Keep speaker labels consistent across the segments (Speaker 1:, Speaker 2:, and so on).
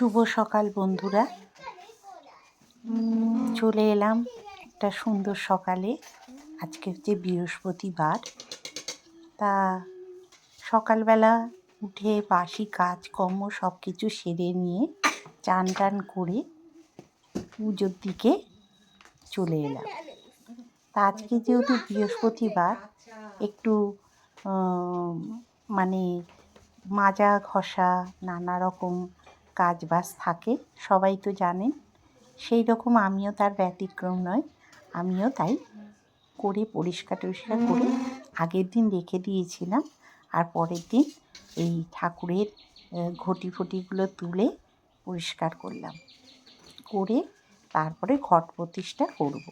Speaker 1: শুভ সকাল বন্ধুরা। চলে এলাম একটা সুন্দর সকালে। আজকে হচ্ছে বৃহস্পতিবার। তা সকালবেলা উঠে বাসি কাজকর্ম সব কিছু সেরে নিয়ে চান টান করে পুজোর দিকে চলে এলাম। তা আজকে যেহেতু বৃহস্পতিবার একটু মানে মাজা ঘষা নানা রকম কাজ বাজ থাকে, সবাই তো জানেন। সেই রকম আমিও তার ব্যতিক্রম নয়। আমিও তাই করে পরিষ্কার টরিষ্কার করে আগের দিন রেখে দিয়েছিলাম। আর পরের দিন এই ঠাকুরের ঘটি ফটিগুলো তুলে পরিষ্কার করলাম, করে তারপরে ঘট প্রতিষ্ঠা করব।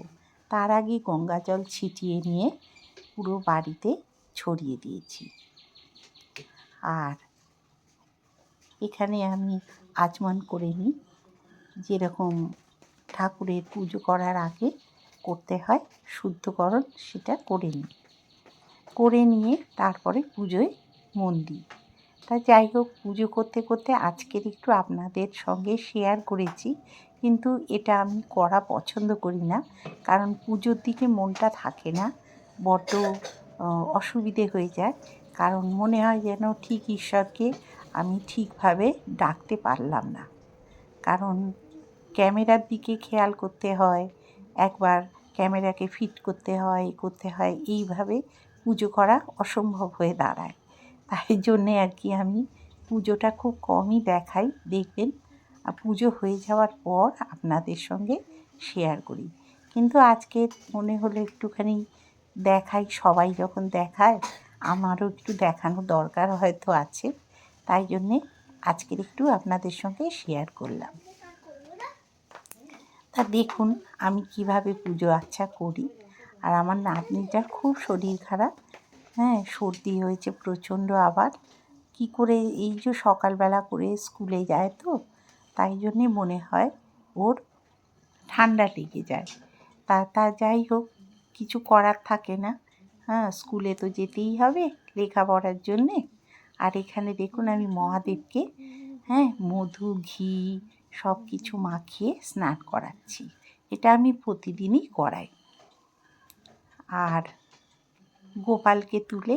Speaker 1: তার আগে গঙ্গা জল ছিটিয়ে নিয়ে পুরো বাড়িতে ছড়িয়ে দিয়েছি। আর এখানে আমি আচমন করে নিই, যেরকম ঠাকুরের পুজো করার আগে করতে হয় শুদ্ধকরণ, সেটা করে নিই। করে নিয়ে তারপরে পুজোয় মন দিই। তা যাই হোক, পুজো করতে করতে আজকের একটু আপনাদের সঙ্গে শেয়ার করেছি, কিন্তু এটা আমি করা পছন্দ করি না, কারণ পুজোর দিকে মনটা থাকে না, বড্ড অসুবিধে হয়ে যায়। কারণ মনে হয় যেন ঠিক ঈশ্বরকে আমি ঠিকভাবে ডাকতে পারলাম না। কারণ ক্যামেরার দিকে খেয়াল করতে হয়, একবার ক্যামেরাকে ফিট করতে হয়, এইভাবে পুজো করা অসম্ভব হয়ে দাঁড়ায়। তাই জন্যে আর কি আমি পুজোটা খুব কমই দেখাই। দেখবেন পুজো হয়ে যাওয়ার পর আপনাদের সঙ্গে শেয়ার করি। কিন্তু আজকে মনে হলো একটুখানি দেখাই, সবাই যখন দেখায় আমারও একটু দেখানো দরকার হয়তো আছে। তাই জন্যে আজকের একটু আপনাদের সঙ্গে শেয়ার করলাম। তা দেখুন আমি কিভাবে পুজো আচ্ছা করি। আর আমার নাতনিটার খুব শরীর খারাপ, সর্দি হয়েছে প্রচণ্ড। আবার কি করে, এই যে সকালবেলা করে স্কুলে যায় তো, তাই জন্যে মনে হয় ওর ঠান্ডা লেগে যায়। তা যাই হোক, কিছু করার থাকে না। স্কুলে তো যেতেই হবে লেখাপড়ার জন্যে। আর এখানে দেখুন আমি মহাদেবকে মধু ঘি সব কিছু মাখিয়ে স্নান করাচ্ছি। এটা আমি প্রতিদিনই করাই। আর গোপালকে তুলে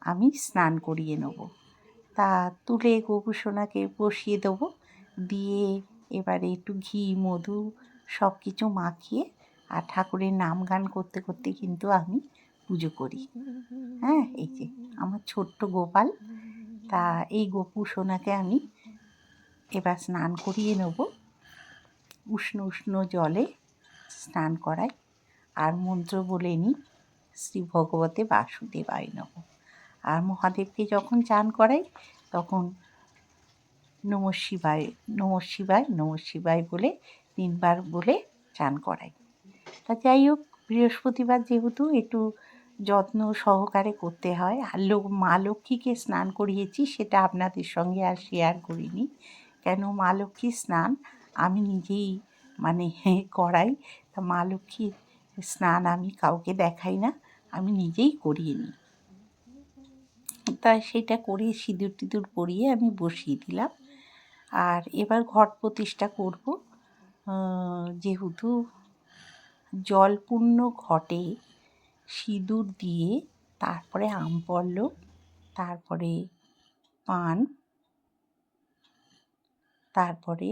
Speaker 1: আমি স্নান করিয়ে নেব। তা তুলে গোপুসোনাকে বসিয়ে দেবো, দিয়ে এবারে একটু ঘি মধু সব কিছু মাখিয়ে আর ঠাকুরের নাম গান করতে করতে কিন্তু আমি পুজো করি। এই যে আমার ছোট্ট গোপাল। তা এই গোপুসোনাকে আমি এবার স্নান করিয়ে নেব। উষ্ণ উষ্ণ জলে স্নান করাই আর মন্ত্র বলে নিই, শ্রী ভগবতে বাসুদেবায় নমঃ। আর মহাদেবকে যখন চান করাই তখন নমঃ শিবায় নমঃ শিবায় নমঃ শিবায় বলে 3 বার বলে চান করাই। তা যাই হোক, বৃহস্পতিবার যেহেতু একটু যত্ন সহকারে করতে হয়। আর মা লক্ষ্মীকে স্নান করিয়েছি, সেটা আপনাদের সঙ্গে আর শেয়ার করিনি। কেন, মা লক্ষ্মীর স্নান আমি নিজেই করাই। তা মা লক্ষ্মীর স্নান আমি কাউকে দেখাই না, আমি নিজেই করিয়ে নিই। তাই সেটা করে সিঁদুর টিঁদুর পরিয়ে আমি বসিয়ে দিলাম। আর এবার ঘট প্রতিষ্ঠা করব। যেহেতু জলপূর্ণ ঘটে সিঁদুর দিয়ে, তারপরে আমপল্লব, তারপরে পান, তারপরে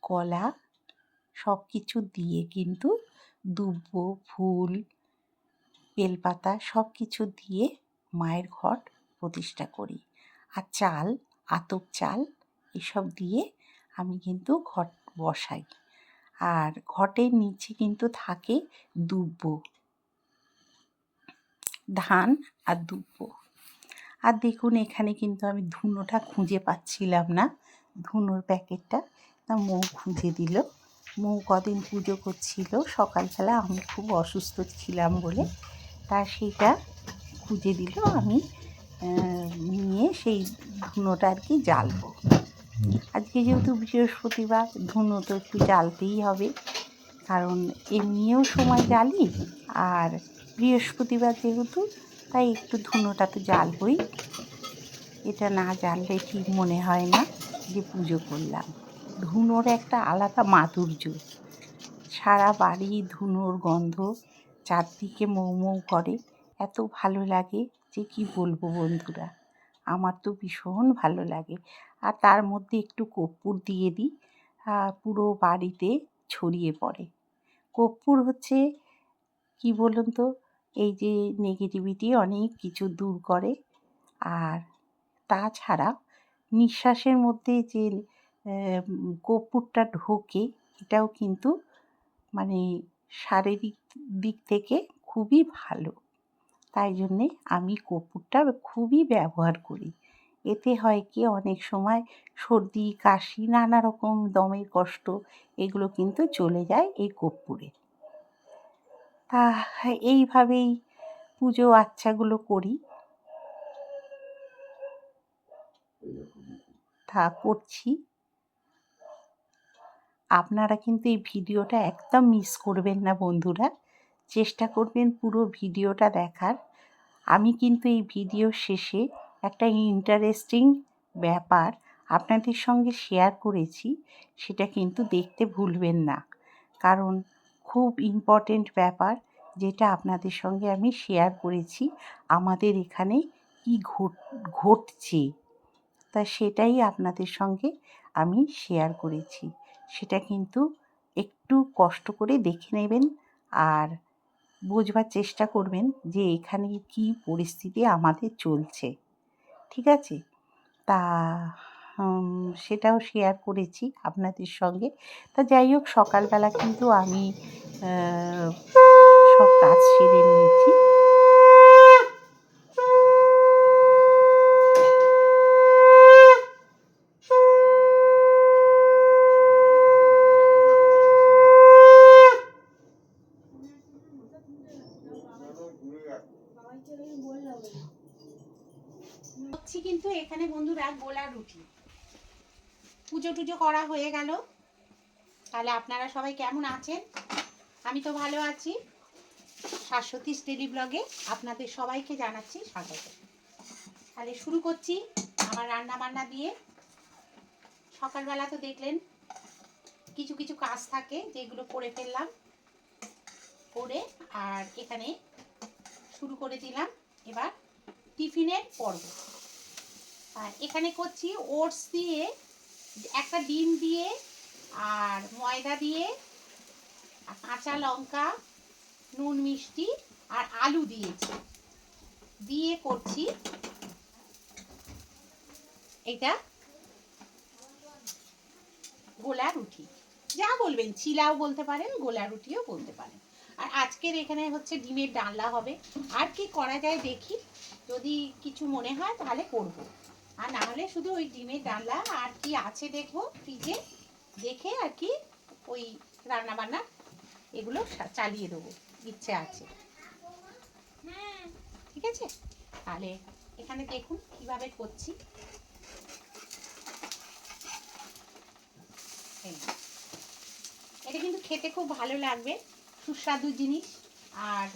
Speaker 1: কলা সব কিছু দিয়ে কিন্তু দুব্ব ফুল বেলপাতা সব কিছু দিয়ে মায়ের ঘট প্রতিষ্ঠা করি। আর চাল, আতপ চাল এসব দিয়ে আমি কিন্তু ঘট বসাই। আর ঘটের নিচে কিন্তু থাকে দুব্ব, ধান আর দুব্ব। আর দেখুন এখানে কিন্তু আমি ধুনোটা খুঁজে পাচ্ছিলাম না, ধুনোর প্যাকেটটা। তা মৌ খুঁজে দিল। মৌ কদিন পুজো করছিল সকালবেলা, আমি খুব অসুস্থ ছিলাম বলে, তা সেইটা খুঁজে দিল। আমি নিয়ে সেই ধুনোটা আর কি জ্বালবো। আজকে যেহেতু বৃহস্পতিবার, ধুনো তো একটু জ্বালতেই হবে, কারণ এমনিও সময় জ্বালি। আর বৃহস্পতিবার যেহেতু, তাই একটু ধুনোটা তো জ্বালবই। এটা না জ্বাললে ঠিক মনে হয় না যে পুজো করলাম। ধুনোর একটা আলাদা মাধুর্য, সারা বাড়ি ধুনোর গন্ধ, চারদিকে মৌ মৌ করে, এত ভালো লাগে যে কি বলবো বন্ধুরা। আমার তো ভীষণ ভালো লাগে। আর তার মধ্যে একটু কর্পূর দিয়ে দিই, পুরো বাড়িতে ছড়িয়ে পড়ে। কর্পূর হচ্ছে কি বলুন তো, এই যে নেগেটিভিটি অনেক কিছু দূর করে। আর তাছাড়া নিঃশ্বাসের মধ্যে যে কর্পূরটা ঢোকে, এটাও কিন্তু মানে শারীরিক দিক থেকে খুবই ভালো। তাই জন্যে আমি কর্পূরটা খুবই ব্যবহার করি। এতে হয় কি, অনেক সময় সর্দি কাশি নানা রকম দমের কষ্ট এগুলো কিন্তু চলে যায় এই কর্পূরে। তা এইভাবেই পুজো আচ্চাগুলো করি, তা করছি। আপনারা কিন্তু এই ভিডিওটা একদম মিস করবেন না বন্ধুরা, চেষ্টা করবেন পুরো ভিডিওটা দেখার। আমি কিন্তু এই ভিডিও শেষে একটা ইন্টারেস্টিং ব্যাপার আপনাদের সঙ্গে শেয়ার করেছি, সেটা কিন্তু দেখতে ভুলবেন না, কারণ খুব ইম্পর্টেন্ট ব্যাপার যেটা আপনাদের সঙ্গে আমি শেয়ার করেছি আমাদের এখানে কি ঘটছে, তা সেটাই আপনাদের সঙ্গে আমি শেয়ার করেছি। সেটা কিন্তু একটু কষ্ট করে দেখে নেবেন আর বোঝবার চেষ্টা করবেন যে এখানে কী পরিস্থিতি আমাদের চলছে, ঠিক আছে? তা সেটাও শেয়ার করেছি আপনাদের সঙ্গে। তা যাই হোক, সকালবেলা কিন্তু আমি সব কাজ সেরে নিয়েছি। কিন্তু এখানে বন্ধুরা গোলা রুটি পুজো টুজো করা হয়ে গেল। তাহলে আপনারা সবাই কেমন আছেন? আমি তো ভালো আছি। শাশ্বতীস ডেলি ব্লগে আপনাদের সবাইকে জানাচ্ছি স্বাগত। তাহলে শুরু করছি আমার রান্না বান্না দিয়ে। সকালবেলা তো দেখলেন কিছু কিছু কাজ থাকে যেগুলো করে ফেললাম, করে আর এখানে শুরু করে দিলাম এবার টিফিনের পর্ব। আর এখানে করছি ওটস দিয়ে, একটা ডিম দিয়ে আর ময়দা দিয়ে আর কাঁচা লঙ্কা, নুন মিষ্টি আর আলু দিয়েছি, দিয়ে করছি এটা গোলা রুটি। যা বলবেন, চিলাও বলতে পারেন, গোলা রুটিও বলতে পারেন। আর আজকের এখানে হচ্ছে ডিমের ডালনা হবে। আর কি করা যায় দেখি, যদি কিছু মনে হয় তাহলে করব, আর না হলে শুধু ওই ডিমের ডালনা। আর কি আছে দেখবো ফ্রিজে, দেখে আর কি ওই রান্না বান্না এগুলো চালিয়ে দেবো, ইচ্ছে আছে। ঠিক আছে, তাহলে এখানে দেখুন কিভাবে করছি। এটা কিন্তু খেতে খুব ভালো লাগবে, সুস্বাদু জিনিস আর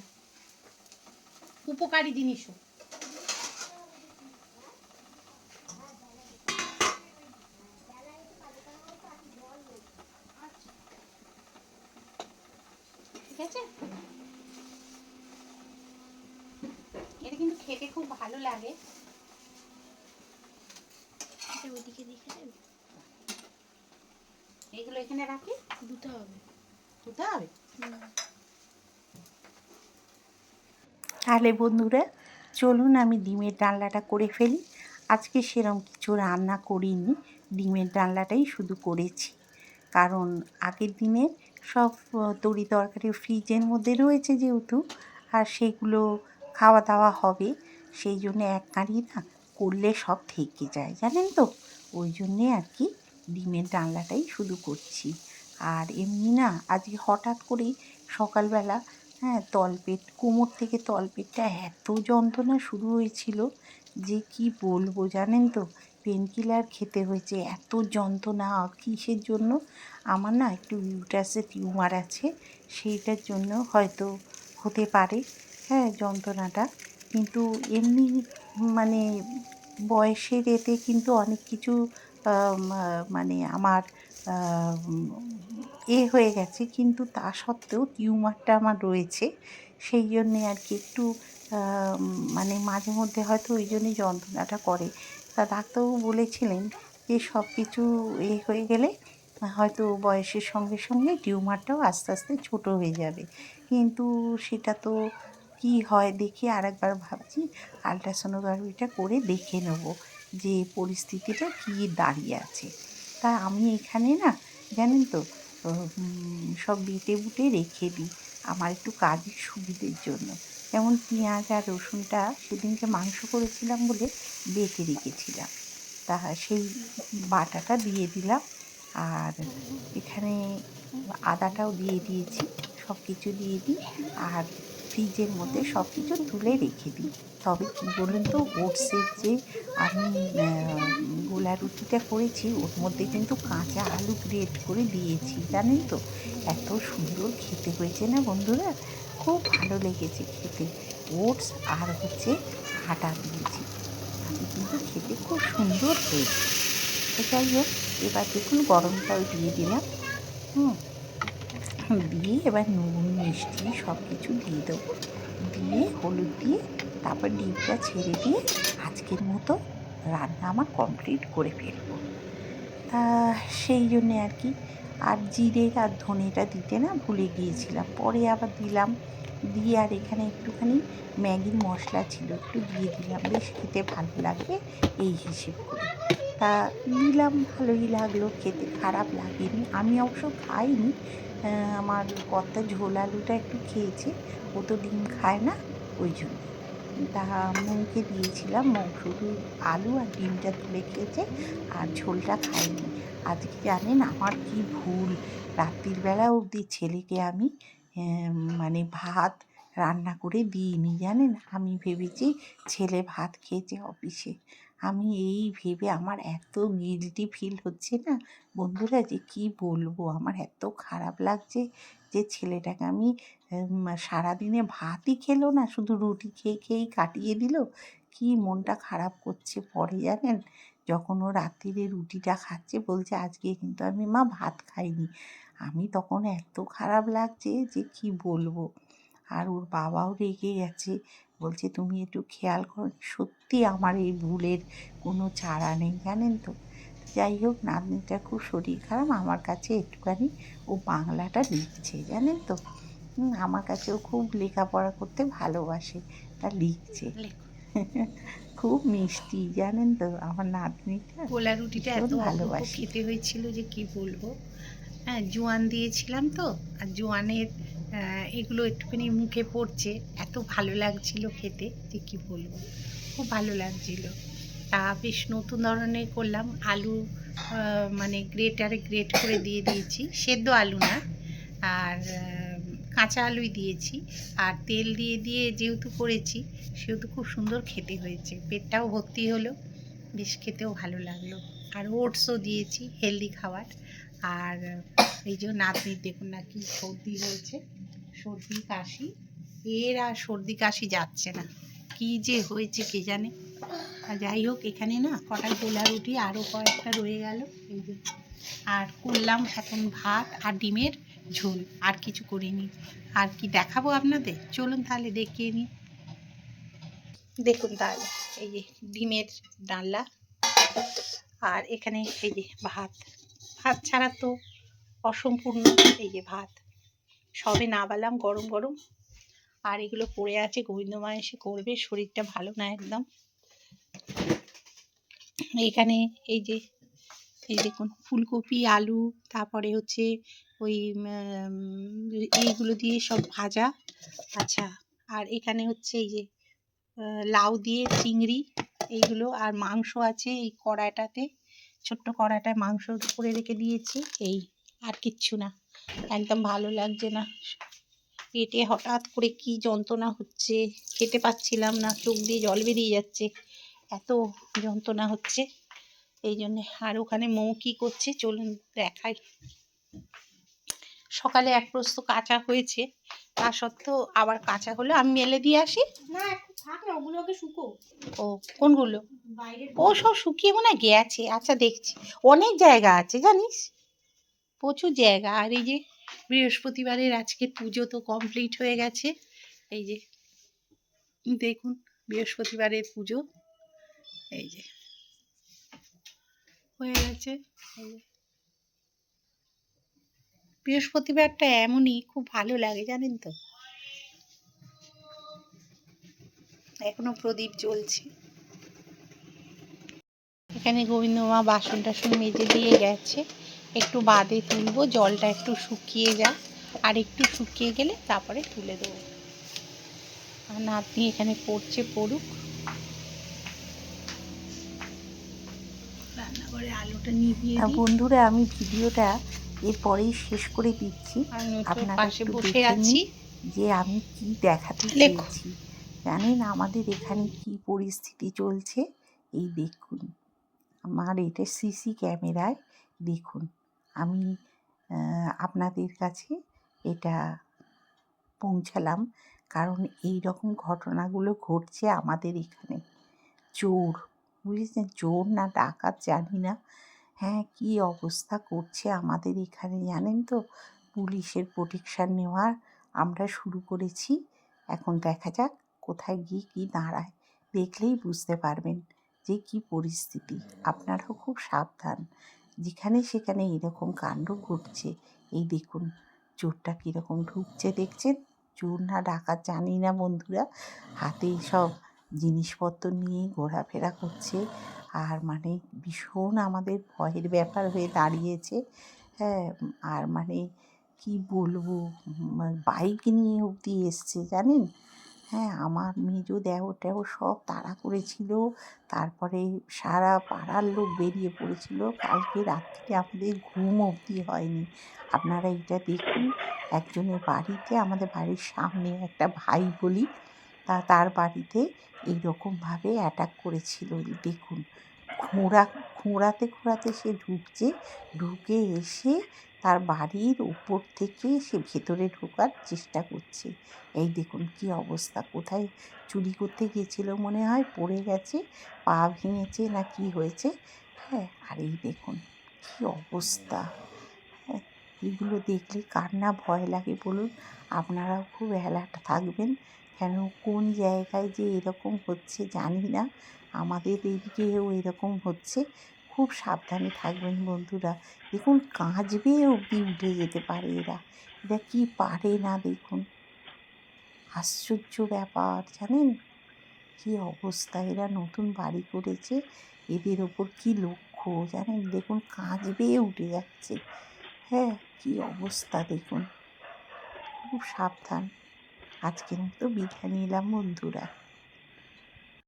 Speaker 1: উপকারী জিনিসও। ঠিক আছে, এটা কিন্তু খেতে খুব ভালো লাগে। এগুলো এখানে রাখি, ধুতে হবে। তাহলে বন্ধুরা চলুন আমি ডিমের ডালনাটা করে ফেলি। আজকে সেরকম কিছু রান্না করিনি, ডিমের ডালনাটাই শুধু করেছি, কারণ আগের দিনে সব তরি তরকারি ফ্রিজের মধ্যে রয়েছে যেহেতু, আর সেগুলো খাওয়া দাওয়া হবে, সেই জন্যে এক কাঁড়ি না করলে সব থেকে যায় জানেন তো, ওই জন্যে আর কি ডিমের ডালনাটাই শুধু করছি। আর এমনি না আজকে হঠাৎ করেই সকালবেলা তলপেট, কোমর থেকে তলপেটটা এত যন্ত্রণা শুরু হয়েছিল যে কি বলবো জানেন তো, পেনকিলার খেতে হয়েছে, এত যন্ত্রণা। কিসের জন্য? আমার না একটু ইউটারাসে টিউমার আছে, সেইটার জন্য হয়তো হতে পারে যন্ত্রণাটা। কিন্তু এমনি মানে বয়সের এতে কিন্তু অনেক কিছু মানে আমার হয়ে গেছে, কিন্তু তা সত্ত্বেও টিউমারটা আমার রয়েছে। সেই জন্যে আর কি একটু মানে মাঝে মধ্যে হয়তো ওই জন্যই যন্ত্রণাটা করে। তা ডাক্তারবাবু বলেছিলেন যে সব কিছু হয়ে গেলে হয়তো বয়সের সঙ্গে সঙ্গে টিউমারটাও আস্তে আস্তে ছোটো হয়ে যাবে। কিন্তু সেটা তো কী হয় দেখি, আরেকবার ভাবছি আল্ট্রাসোনোগ্রাফিটা করে দেখে নেব যে পরিস্থিতিটা কী দাঁড়িয়ে আছে। তা আমি এখানে না, জানেন তো, সব বেটে বুটে রেখে দিই আমার একটু কাজের সুবিধের জন্য। যেমন পেঁয়াজ আর রসুনটা সেদিনকে মাংস করেছিলাম বলে বেটে রেখেছিলাম, তা সেই বাটাটা দিয়ে দিলাম। আর এখানে আদাটাও দিয়ে দিয়েছি, সব কিছু দিয়ে দিই আর ফ্রিজের মধ্যে সব কিছু তুলে রেখে দিই। তবে কী বলুন তো, ওটসের যে আমি গোলা রুটিটা করেছি ওর মধ্যে কিন্তু কাঁচা আলু গ্রেট করে দিয়েছি, জানেন তো। এত সুন্দর খেতে হয়েছে না বন্ধুরা, খুব ভালো লেগেছে খেতে। ওটস আর হচ্ছে আটা দিয়েছি, তাতে কিন্তু খেতে খুব সুন্দর হয়েছে। তো যাই হোক, এবার দেখুন গরম জল দিয়ে দিলাম। দিয়ে এবার নুন মিষ্টি সব কিছু দিয়ে দেবো, দিয়ে হলুদ দিয়ে তারপর ডিমটা ছেড়ে দিয়ে আজকের মতো রান্না আমার কমপ্লিট করে ফেলবো। সেই জন্যে আর কি। আর জিরে আর ধনেটা দিতে না ভুলে গিয়েছিলাম, পরে আবার দিলাম। দিয়ে আর এখানে একটুখানি ম্যাগির মশলা ছিল, একটু দিয়ে দিলাম, বেশ খেতে ভালো লাগবে এই হিসেব করে। তা দিলাম, ভালোই লাগলো খেতে, খারাপ লাগেনি। আমি অবশ্য খাইনি, আমার কর্তা ঝোল আলুটা একটু খেয়েছে, ও তো ডিম খায় না, ওই জন্যে। তা মৌকে দিয়েছিলাম, মৌ শুধু আলু আর ডিমটা তুলে খেয়েছে আর ঝোলটা খাইনি। আজকে জানেন আমার কি ভুল, রাত্রির বেলা অবধি ছেলেকে আমি মানে ভাত রান্না করে দিইনি, জানেন। আমি ভেবেছি ছেলে ভাত খেয়েছে অফিসে। আমি এই ভেবে আমার এত গিল্টি ফিল হচ্ছে না বন্ধুরা, যে কি বলবো, আমার এত খারাপ লাগছে যে ছেলেটাকে আমি সারাদিনে ভাতই খেলো না, শুধু রুটি খেয়ে খেয়েই কাটিয়ে দিল। কি মনটা খারাপ করছে পরে, জানেন, যখন ও রাত্রিরে রুটিটা খাচ্ছে বলছে আজকে কিন্তু আমি মা ভাত খাইনি। আমি তখন এত খারাপ লাগছে যে কি বলবো। আর ওর বাবাও রেগে গেছে, বলছে তুমি একটু খেয়াল করো। সত্যি আমার এই ভুলের কোনো চারা নেই, জানেন তো। যাই হোক, নাতনিটার খুব শরীর খারাপ, আমার কাছে একটুখানি ও বাংলাটা লিখছে, জানেন তো। আমার কাছেও খুব লেখাপড়া করতে ভালোবাসে, তা লিখছে। খুব মিষ্টি, জানেন তো আমার নাতনিটা,
Speaker 2: গোলা রুটিটা
Speaker 1: ভীষণ
Speaker 2: এত অপূর্ব
Speaker 1: ভালোবাসি।
Speaker 2: খেতে হয়েছিল যে কি বলবো। হ্যাঁ, জোয়ান দিয়েছিলাম তো, আর জোয়ানের এগুলো একটুখানি মুখে পড়ছে, এত ভালো লাগছিল খেতে যে কি বলবো, খুব ভালো লাগছিল। তা বেশ নতুন ধরনের করলাম, আলু মানে গ্রেটারে গ্রেট করে দিয়ে দিয়েছি, সেদ্ধ আলু না, আর কাঁচা আলুই দিয়েছি। আর তেল দিয়ে দিয়ে যেহেতু করেছি সেহেতু খুব সুন্দর খেতে হয়েছে, পেটটাও ভর্তি হলো, বেশ খেতেও ভালো লাগলো। আর ওটসও দিয়েছি, হেলদি খাবার। আর এই যে নাতনির দেখুন না কি সর্দি হয়েছে, সর্দি কাশি, এর আর সর্দি কাশি যাচ্ছে না, কি যে হয়েছে কে জানে। আর যাই হোক, এখানে না কটা গোলা রুটি আরও কয়েকটা রয়ে গেল, এই যে। আর করলাম এখন ভাত আর ডিমের ঝোল, আর কিছু করিনি। আর কি দেখাবো আপনাদের, চলুন তাহলে দেখিয়ে নিই। দেখুন তাহলে, এই যে ডিমের ডালনা, আর এখানে এই যে ভাত। ভাত ছাড়া তো অসম্পূর্ণ, এই যে ভাত সবে নামালাম গরম গরম। আর এগুলো পড়ে আছে, গোবিন্দমা এসে করবে, শরীরটা ভালো না একদম। এখানে এই যে, এই দেখুন ফুলকপি আলু, তারপরে হচ্ছে ওই এইগুলো দিয়ে সব ভাজা। আচ্ছা, আর এখানে হচ্ছে এই যে লাউ দিয়ে চিংড়ি, এইগুলো। আর মাংস আছে এই কড়াইটাতে, ছোট্ট কড়াইটায় মাংস করে রেখে দিয়েছি, এই। আর কিচ্ছু না, একদম ভালো লাগছে না, পেটে হঠাৎ করে কি যন্ত্রণা হচ্ছে, খেতে পাচ্ছিলাম না, চোখ দিয়ে জল বেরিয়ে যাচ্ছে, এত যন্ত্রণা হচ্ছে এই জন্যে। আর ওখানে মৌ কী করছে চলুন দেখাই। সকালে এক প্রস্ত কাঁচা হয়েছে, তা সত্ত্বেও আবার কাঁচা হলে আমি মেলে দিয়ে আসি। না, ও কোনগুলো? ও সব শুকিয়ে মনে হয় গেছে। আচ্ছা দেখছি, অনেক জায়গা আছে জানিস, প্রচুর জায়গা। আর এই যে বৃহস্পতিবারের আজকে পুজো তো কমপ্লিট হয়ে গেছে। এই যে দেখুন বৃহস্পতিবারের পুজো এই যে হয়ে গেছে। এই যে বৃহস্পতিবারটা এমনই খুব ভালো লাগে জানেন তো। এখনো প্রদীপ জ্বলছে। এখানে গোবিন্দমা বাসন টাসন মেজে দিয়ে গেছে, একটু বাদে তুলবো, জলটা একটু শুকিয়ে যাক, আর একটু শুকিয়ে গেলে তারপরে তুলে দেবো। আর নাতনি এখানে পড়ছে, পড়ুক। রান্নাঘরে আলোটা নিভিয়ে দিই।
Speaker 1: বন্ধুরা, আমি ভিডিওটা এরপরেই শেষ করে দিচ্ছি।
Speaker 2: আমি তো
Speaker 1: আপনারা
Speaker 2: পাশে
Speaker 1: একটু
Speaker 2: বসে
Speaker 1: দেখে
Speaker 2: আছি।
Speaker 1: নিন যে আমি কি দেখাতে
Speaker 2: লেখো।
Speaker 1: চেয়েছি। জানেন আমাদের এখানে কি পরিস্থিতি চলছে? এই দেখুন, আমার এটা সিসি ক্যামেরায় দেখুন। আমি আপনাদের কাছে এটা পৌঁছালাম কারণ এই রকম ঘটনাগুলো ঘটছে আমাদের এখানে। চোর, বুঝেছেন, চোর না ডাকাত জানি না, হ্যাঁ কী অবস্থা করছে আমাদের এখানে জানেন তো। পুলিশের প্রোটেকশান নেওয়ার আমরা শুরু করেছি। এখন দেখা যাক কোথায় গিয়ে কী দাঁড়ায়, দেখলেই বুঝতে পারবেন যে কী পরিস্থিতি। আপনারাও খুব সাবধান, যেখানে সেখানে এরকম কাণ্ড ঘটছে। এই দেখুন চোরটা কীরকম ঢুকছে দেখছেন। চোর না ডাকাত জানি না বন্ধুরা, হাতে সব জিনিসপত্র নিয়ে ঘোরাফেরা করছে। আর মানে ভীষণ আমাদের ভয়ের ব্যাপার হয়ে দাঁড়িয়েছে। হ্যাঁ, আর মানে কি বলবো, বাইক নিয়ে অবধি এসছে জানেন। হ্যাঁ, আমার মেজো দেওর টেওর সব তাড়া করেছিল। তারপরে সারা পাড়ার লোক বেরিয়ে পড়েছিল। কালকে রাত্রিতে আমাদের ঘুম অবধি হয়নি। আপনারা এটা দেখুন, একজনের বাড়িতে, আমাদের বাড়ির সামনে একটা ভাই বলি, তার বাড়িতে এইরকমভাবে অ্যাটাক করেছিল। দেখুন, খোঁড়াতে সে ঢুকছে, ঢুকে এসে তার বাড়ির উপর থেকে সে ভেতরে ঢোকার চেষ্টা করছে। এই দেখুন কী অবস্থা। কোথায় চুরি করতে গিয়েছিল মনে হয়, পড়ে গেছে, পা ভেঙেছে না কি হয়েছে। হ্যাঁ, আর এই দেখুন কী অবস্থা। হ্যাঁ, এগুলো দেখলে কার না ভয় লাগে বলুন। আপনারাও খুব অ্যালার্ট থাকবেন, কেন কোন জায়গায় যে এরকম হচ্ছে জানি না। আমাদের এদিকেও এরকম হচ্ছে, খুব সাবধানে থাকবেন বন্ধুরা। দেখুন কাঁচ বেয়ে অবধি উঠে যেতে পারে এরা, এরা কী পারে না দেখুন। আশ্চর্য ব্যাপার জানেন, কী অবস্থা। এরা নতুন বাড়ি করেছে, এদের ওপর কী লক্ষ্য জানেন। দেখুন কাঁচ বেয়ে উঠে যাচ্ছে। হ্যাঁ, কী অবস্থা দেখুন। খুব সাবধান। আজকের মতো বিদায় নিলাম বন্ধুরা।